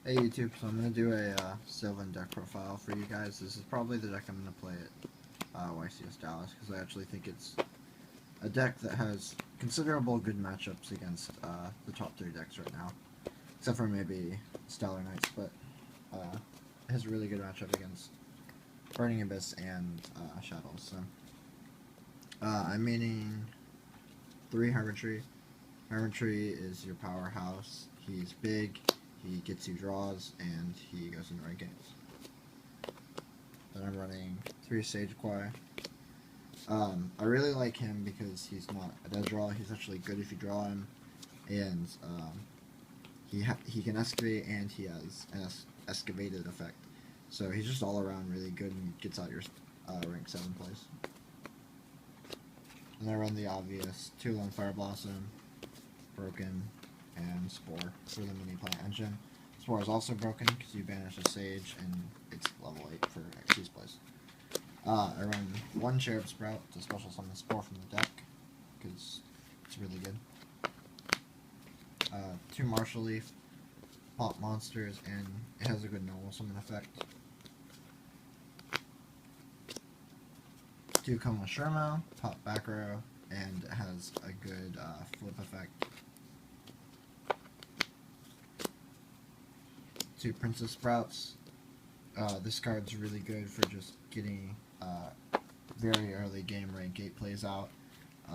Hey YouTube, so I'm going to do a Sylvan deck profile for you guys. This is probably the deck I'm going to play at YCS Dallas, because I actually think it's a deck that has considerable good matchups against the top 3 decks right now. Except for maybe Stellar Knights, but it has a really good matchup against Burning Abyss and Shadows. So I'm meaning 3 Hermitry. Hermitry is your powerhouse. He's big. He gets you draws, and he goes into right games. Then I'm running 3 Sage Choir. I really like him because he's not a dead draw. He's actually good if you draw him, and he can excavate, and he has an excavated effect. So he's just all around really good and gets out your rank 7 plays. And I run the obvious 2 Lone Fire Blossom, Broken, and Spore for the mini plant engine. Spore is also broken because you banish a Sage and it's level 8 for XC's plays. I run 1 Cherub Sprout to special summon Spore from the deck because it's really good. 2 Martial Leaf, pop monsters, and it has a good normal summon effect. 2 Coma Shermo, pop back row, and it has a good flip effect. 2 Princess Sprouts. This card's really good for just getting very early game rank 8 plays out.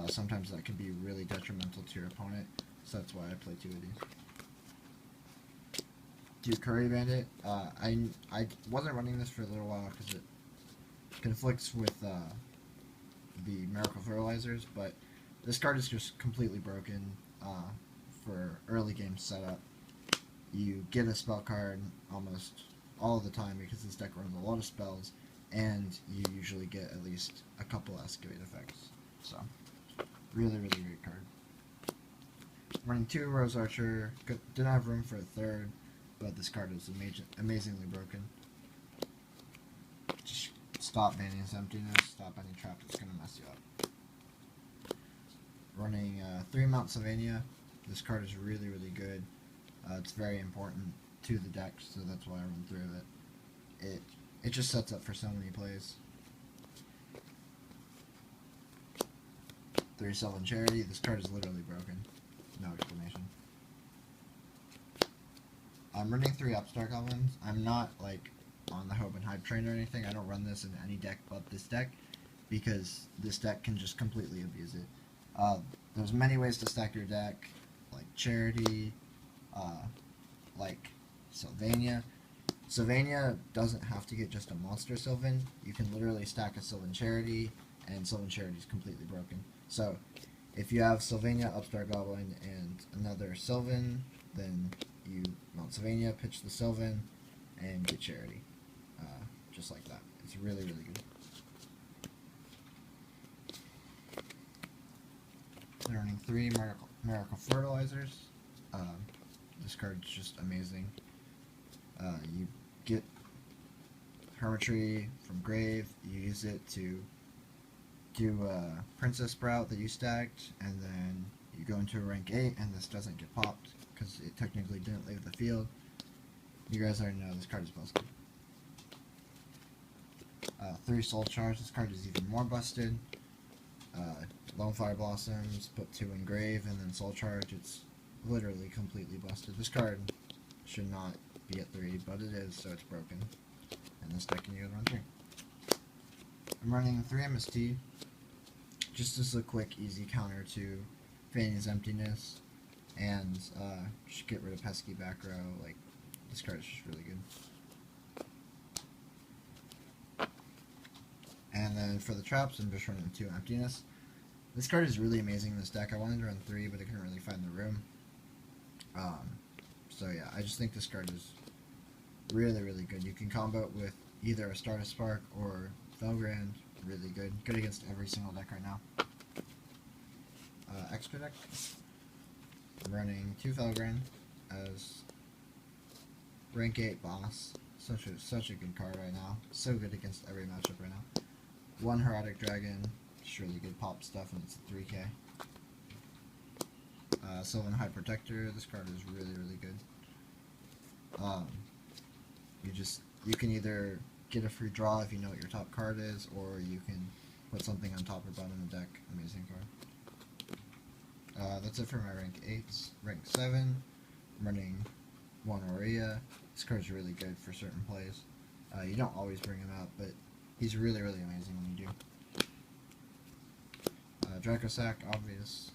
Sometimes that can be really detrimental to your opponent, so that's why I play 2 of these. 2 Curry Bandit. I wasn't running this for a little while because it conflicts with the Miracle Fertilizers, but this card is just completely broken for early game setup. You get a spell card almost all the time because this deck runs a lot of spells, and you usually get at least a couple excavate effects. So, really, really great card. Running 2 Rose Archer. Didn't have room for a 3rd, but this card is amazingly broken. Just stop Mana's Emptiness, stop any trap that's going to mess you up. Running 3 Mount Sylvania. This card is really, really good. It's very important to the deck, so that's why I run through it. It just sets up for so many plays. 3 Sylvan Charity. This card is literally broken. No explanation. I'm running 3 Upstart Goblins. I'm not like on the Hope and Hype train or anything. I don't run this in any deck but this deck, because this deck can just completely abuse it. There's many ways to stack your deck, like Charity, like Sylvania. Sylvania doesn't have to get just a monster Sylvan. You can literally stack a Sylvan Charity, and Sylvan Charity is completely broken. So if you have Sylvania, Upstart Goblin, and another Sylvan, then you mount Sylvania, pitch the Sylvan, and get Charity. Just like that. It's really, really good. They're running 3 Miracle Fertilizers. This card's just amazing. You get Hermitry from Grave, you use it to do a Princess Sprout that you stacked, and then you go into a rank 8 and this doesn't get popped because it technically didn't leave the field. You guys already know this card is busted. 3 Soul Charge. This card is even more busted. Lone Fire Blossoms, put 2 in Grave, and then Soul Charge. It's literally completely busted. This card should not be at 3, but it is, so it's broken. And this deck can use run 3. I'm running 3 MST, just as a quick, easy counter to Fanny's Emptiness, and just get rid of pesky back row. Like, this card is just really good. And then for the traps, I'm just running 2 Emptiness. This card is really amazing in this deck. I wanted to run 3, but I couldn't really find the room. So yeah, I just think this card is really, really good. You can combo it with either a Stardust Spark or Felgrand. Really good. Good against every single deck right now. Extra deck. I'm running 2 Felgrand as rank 8 boss. Such a good card right now. So good against every matchup right now. 1 Herodic Dragon. Just really good pop stuff, and it's a 3K. Sylvan High Protector. This card is really, really good. You can either get a free draw if you know what your top card is, or you can put something on top or bottom of the deck. Amazing card. That's it for my rank 8s. Rank 7, I'm running 1 Aurea. This card's really good for certain plays. You don't always bring him out, but he's really, really amazing when you do. Dracosac, obvious.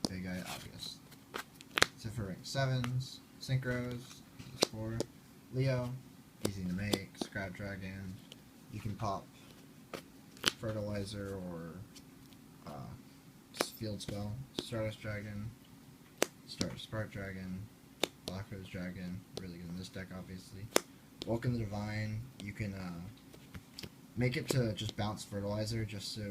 Big Eye, obvious. That's it for rank 7s. Synchros, 4. Leo, easy to make. Scrap Dragon. You can pop Fertilizer or Field Spell. Stardust Dragon, Spark Dragon, Black Rose Dragon, really good in this deck, obviously. Welcome the Divine, you can make it to just bounce Fertilizer, just so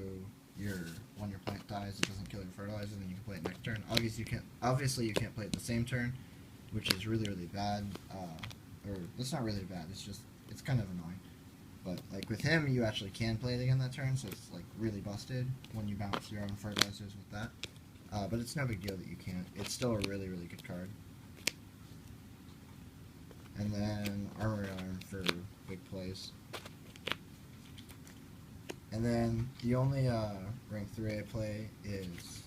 when your plant dies, it doesn't kill your Fertilizer, then you can play it next turn. Obviously you can't play it the same turn, which is really, really bad. Or it's not really bad, it's kind of annoying. But like with him, you actually can play it again that turn, so it's like really busted when you bounce your own Fertilizers with that. But it's no big deal that you can't. It's still a really, really good card. And then Armored Arm for big plays. And then the only rank 3 I play is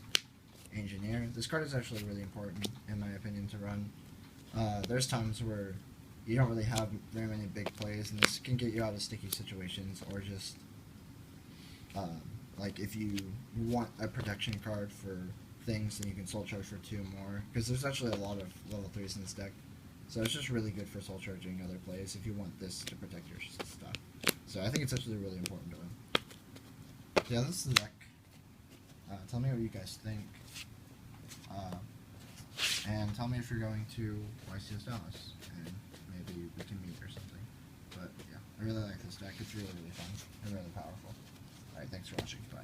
Engineer. This card is actually really important, in my opinion, to run. There's times where you don't really have very many big plays, and this can get you out of sticky situations, or just like if you want a protection card for things, then you can Soul Charge for 2 more, because there's actually a lot of level 3s in this deck, so it's just really good for Soul Charging other plays if you want this to protect your stuff. So I think it's actually really important to win. So yeah, this is the deck. Tell me what you guys think, and tell me if you're going to YCS Dallas, and maybe we can meet or something. But yeah, I really like this deck. It's really, really fun and really powerful. Alright, thanks for watching. Bye.